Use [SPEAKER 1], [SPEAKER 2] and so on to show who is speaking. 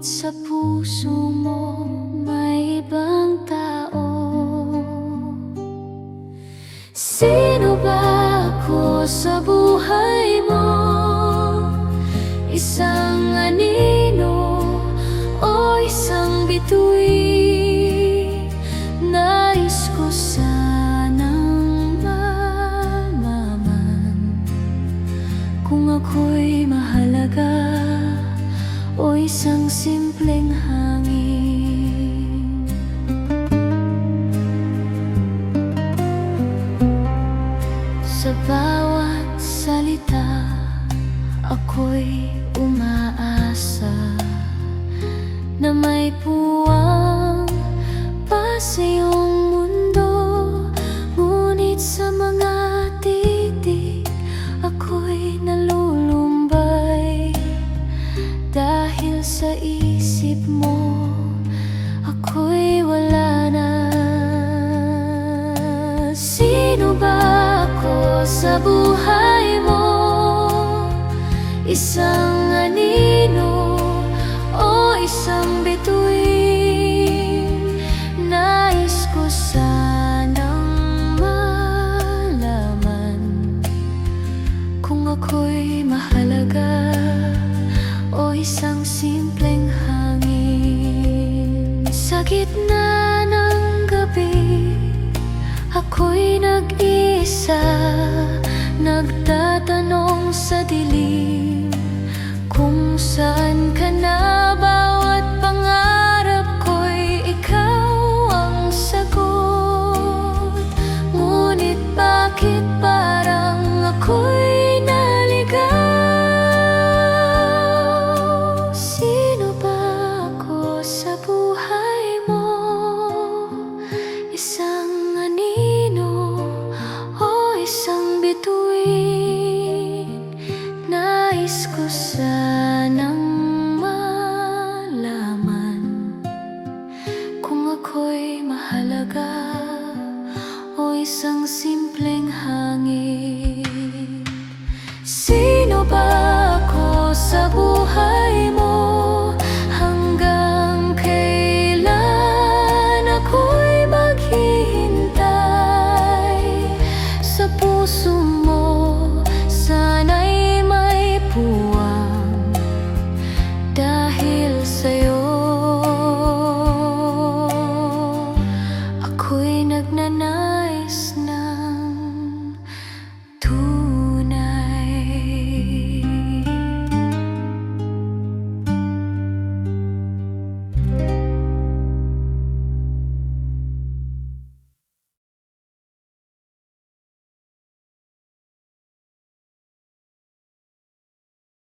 [SPEAKER 1] sa puso mo may ibang tao. Sino ba ako sa buhay mo? Isang anino o isang bituin? Nais ko sanang malaman kung ako'y mahalaga o isang simpleng hangin. Sa bawat salita ako'y umaasa na may puwang pa sa iyong mundo. Ngunit sa mga titik ako'y nalulumbay, dahil sa isip mo ako'y wala na. Sino ba ako sa buhay mo? Isang anino o isang bituin? Nais ko sanang malaman kung ako'y mahalaga o isang simpleng hangin. Sa gitna ng gabi ako'y nag-isa, nagtatanong sa dilim kung saan ka na. Bawat pangarap ko'y ikaw ang sagot. Ngunit bakit parang ako'y naligaw? Sino ba ako sa buhay mo? Isang anino o isang bituin? Nais ko sanang malaman kung ako'y mahalaga o isang simpleng hangin. Sino ba ako sa buhay